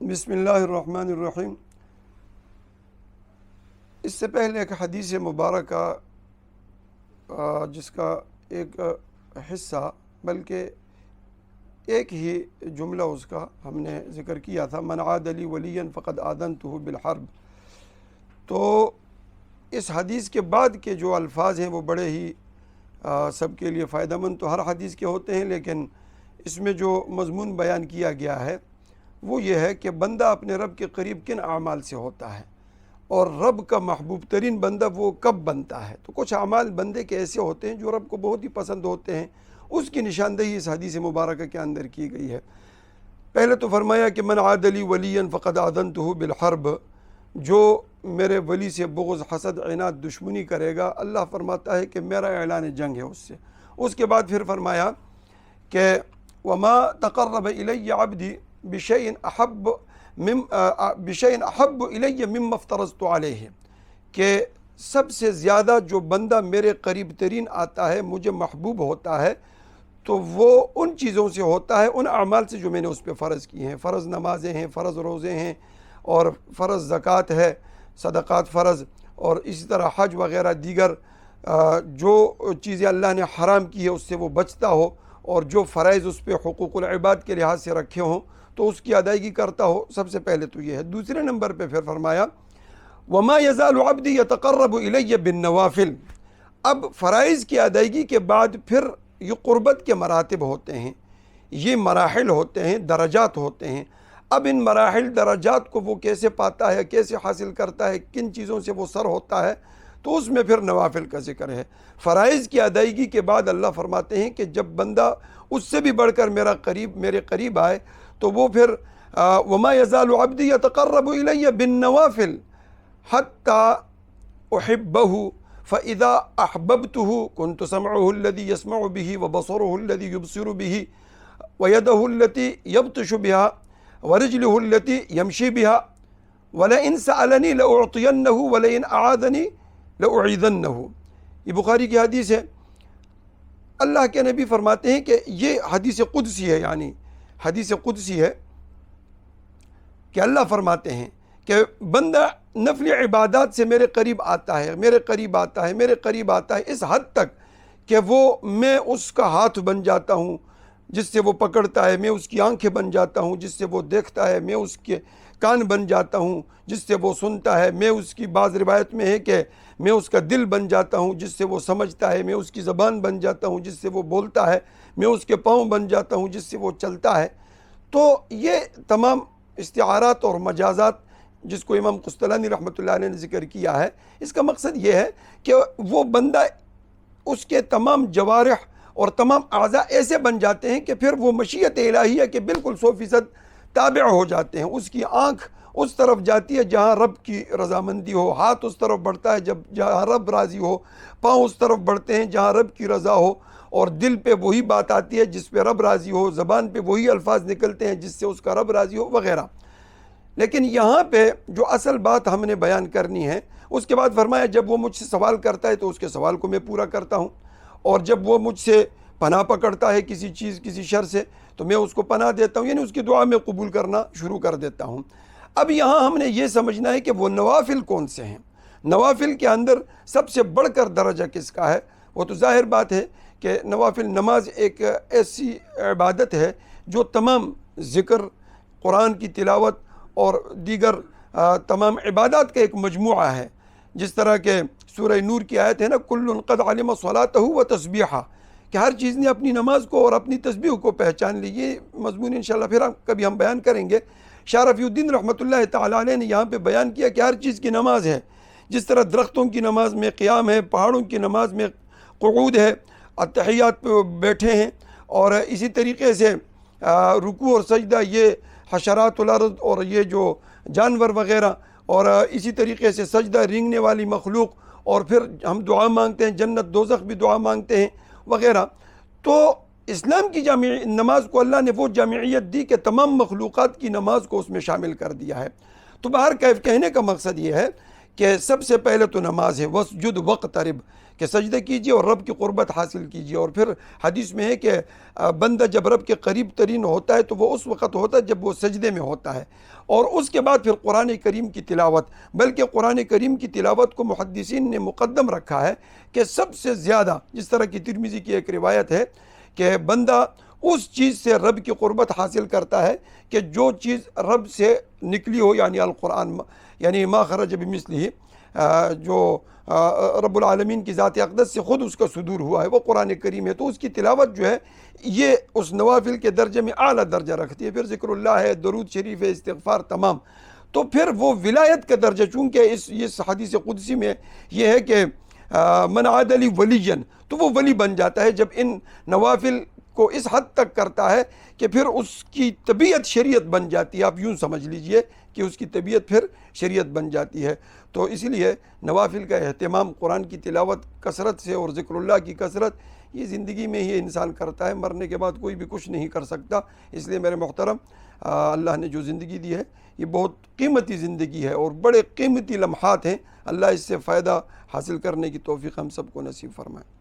بسم اللہ الرحمن الرحیم۔ اس سے پہلے ایک حدیث مبارکہ جس کا ایک حصہ بلکہ ایک ہی جملہ اس کا ہم نے ذکر کیا تھا، من عاد لی ولیا فقد آذنتہ بالحرب۔ تو اس حدیث کے بعد کے جو الفاظ ہیں وہ بڑے ہی سب کے لیے فائدہ مند تو ہر حدیث کے ہوتے ہیں، لیکن اس میں جو مضمون بیان کیا گیا ہے وہ یہ ہے کہ بندہ اپنے رب کے قریب کن اعمال سے ہوتا ہے، اور رب کا محبوب ترین بندہ وہ کب بنتا ہے۔ تو کچھ اعمال بندے کے ایسے ہوتے ہیں جو رب کو بہت ہی پسند ہوتے ہیں، اس کی نشاندہی اس حدیث مبارکہ کے اندر کی گئی ہے۔ پہلے تو فرمایا کہ من عاد لی ولیا فقد آذنتہ بالحرب، جو میرے ولی سے بغض، حسد، عناد، دشمنی کرے گا، اللہ فرماتا ہے کہ میرا اعلان جنگ ہے اس سے۔ اس کے بعد پھر فرمایا کہ وما تقرب الی عبدی بشیء احب الی مما افترضت علیہ، کہ سب سے زیادہ جو بندہ میرے قریب ترین آتا ہے، مجھے محبوب ہوتا ہے، تو وہ ان چیزوں سے ہوتا ہے، ان اعمال سے جو میں نے اس پہ فرض کی ہیں۔ فرض نمازیں ہیں، فرض روزے ہیں، اور فرض زکوٰۃ ہے، صدقات فرض، اور اسی طرح حج وغیرہ دیگر جو چیزیں اللہ نے حرام کی ہے اس سے وہ بچتا ہو، اور جو فرائض اس پہ حقوق العباد کے لحاظ سے رکھے ہوں تو اس کی ادائیگی کرتا ہو۔ سب سے پہلے تو یہ ہے۔ دوسرے نمبر پہ پھر فرمایا وما یزال عبدی یتقرب الی بالنوافل۔ اب فرائض کی ادائیگی کے بعد پھر یہ قربت کے مراتب ہوتے ہیں، یہ مراحل ہوتے ہیں، درجات ہوتے ہیں۔ اب ان مراحل درجات کو وہ کیسے پاتا ہے، کیسے حاصل کرتا ہے، کن چیزوں سے وہ سر ہوتا ہے، تو اس میں پھر نوافل کا ذکر ہے۔ فرائض کی ادائیگی کے بعد اللہ فرماتے ہیں کہ جب بندہ اس سے بھی بڑھ کر میرے قریب آئے تو وہ پھر وما یزال عبدی یتقرب الی بالنوافل حتی احبہ فاذا احببتہ کنت سمعہ الذی یسمع بہ وبصرہ الذی یبصر بہ ویدہ التی یبطش بہا ورجلہ التی یمشی بہا ولئن سألنی لأعطینہ ولئن اعاذنی لأعیذنہ۔ یہ بخاری کی حدیث ہے۔ اللہ کے نبی فرماتے ہیں کہ یہ حدیث قدسی ہے، یعنی حدیث قدسی ہے کہ اللہ فرماتے ہیں کہ بندہ نفل عبادات سے میرے قریب آتا ہے، میرے قریب آتا ہے، میرے قریب آتا ہے، اس حد تک کہ میں اس کا ہاتھ بن جاتا ہوں جس سے وہ پکڑتا ہے، میں اس کی آنکھیں بن جاتا ہوں جس سے وہ دیکھتا ہے، میں اس کے کان بن جاتا ہوں جس سے وہ سنتا ہے، میں اس کی بعض روایت میں ہے کہ میں اس کا دل بن جاتا ہوں جس سے وہ سمجھتا ہے، میں اس کی زبان بن جاتا ہوں جس سے وہ بولتا ہے، میں اس کے پاؤں بن جاتا ہوں جس سے وہ چلتا ہے۔ تو یہ تمام استعارات اور مجازات جس کو امام قسطلانی رحمۃ اللہ علیہ نے ذکر کیا ہے، اس کا مقصد یہ ہے کہ وہ بندہ، اس کے تمام جوارح اور تمام اعضاء ایسے بن جاتے ہیں کہ پھر وہ مشیت الہیہ کے بالکل 100% تابع ہو جاتے ہیں۔ اس کی آنکھ اس طرف جاتی ہے جہاں رب کی رضامندی ہو، ہاتھ اس طرف بڑھتا ہے جہاں رب راضی ہو، پاؤں اس طرف بڑھتے ہیں جہاں رب کی رضا ہو، اور دل پہ وہی بات آتی ہے جس پہ رب راضی ہو، زبان پہ وہی الفاظ نکلتے ہیں جس سے اس کا رب راضی ہو، وغیرہ۔ لیکن یہاں پہ جو اصل بات ہم نے بیان کرنی ہے، اس کے بعد فرمایا جب وہ مجھ سے سوال کرتا ہے تو اس کے سوال کو میں پورا کرتا ہوں، اور جب وہ مجھ سے پناہ پکڑتا ہے کسی چیز، کسی شر سے، تو میں اس کو پناہ دیتا ہوں، یعنی اس کی دعا میں قبول کرنا شروع کر دیتا ہوں۔ اب یہاں ہم نے یہ سمجھنا ہے کہ وہ نوافل کون سے ہیں۔ نوافل کے اندر سب سے بڑھ کر درجہ کس کا ہے؟ وہ تو ظاہر بات ہے کہ نوافل نماز ایک ایسی عبادت ہے جو تمام ذکر، قرآن کی تلاوت اور دیگر تمام عبادات کا ایک مجموعہ ہے۔ جس طرح کہ سورہ نور کی آیت ہے نا، کل قد علم صلاتہ و تسبیحہ، کہ ہر چیز نے اپنی نماز کو اور اپنی تسبیح کو پہچان لی۔ یہ مضمون انشاءاللہ پھر کبھی ہم بیان کریں گے۔ شاہ رفیع الدین رحمۃ اللہ تعالیٰ علیہ نے یہاں پہ بیان کیا کہ ہر چیز کی نماز ہے۔ جس طرح درختوں کی نماز میں قیام ہے، پہاڑوں کی نماز میں قعود ہے، التحیات پہ بیٹھے ہیں، اور اسی طریقے سے رکوع اور سجدہ یہ حشرات الارض اور یہ جو جانور وغیرہ، اور اسی طریقے سے سجدہ رینگنے والی مخلوق، اور پھر ہم دعا مانگتے ہیں، جنت دوزخ بھی دعا مانگتے ہیں وغیرہ۔ تو اسلام کی نماز کو اللہ نے وہ جامعیت دی کہ تمام مخلوقات کی نماز کو اس میں شامل کر دیا ہے۔ تو باہر کہنے کا مقصد یہ ہے کہ سب سے پہلے تو نماز ہے، وسجد وقترب، کہ سجدہ کیجیے اور رب کی قربت حاصل کیجیے. اور پھر حدیث میں ہے کہ بندہ جب رب کے قریب ترین ہوتا ہے تو وہ اس وقت ہوتا ہے جب وہ سجدے میں ہوتا ہے. اور اس کے بعد پھر قرآن کریم کی تلاوت، بلکہ قرآن کریم کی تلاوت کو محدثین نے مقدم رکھا ہے کہ سب سے زیادہ، جس طرح کی ترمذی کی ایک روایت ہے کہ بندہ اس چیز سے رب کی قربت حاصل کرتا ہے کہ جو چیز رب سے نکلی ہو، یعنی القرآن، یعنی ما خرج بمثلہ، جو رب العالمین کی ذات اقدس سے خود اس کا صدور ہوا ہے وہ قرآن کریم ہے. تو اس کی تلاوت جو ہے یہ اس نوافل کے درجے میں اعلیٰ درجہ رکھتی ہے. پھر ذکر اللہ ہے، درود شریف ہے، استغفار تمام. تو پھر وہ ولایت کا درجہ، چونکہ اس حدیث قدسی میں یہ ہے کہ من عاد لی ولیًا، تو وہ ولی بن جاتا ہے جب ان نوافل کو اس حد تک کرتا ہے کہ پھر اس کی طبیعت شریعت بن جاتی ہے. آپ یوں سمجھ لیجئے کہ اس کی طبیعت پھر شریعت بن جاتی ہے. تو اسی لیے نوافل کا اہتمام، قرآن کی تلاوت کثرت سے اور ذکر اللہ کی کثرت، یہ زندگی میں ہی انسان کرتا ہے، مرنے کے بعد کوئی بھی کچھ نہیں کر سکتا. اس لیے میرے محترم، اللہ نے جو زندگی دی ہے یہ بہت قیمتی زندگی ہے اور بڑے قیمتی لمحات ہیں. اللہ اس سے فائدہ حاصل کرنے کی توفیق ہم سب کو نصیب فرمائے.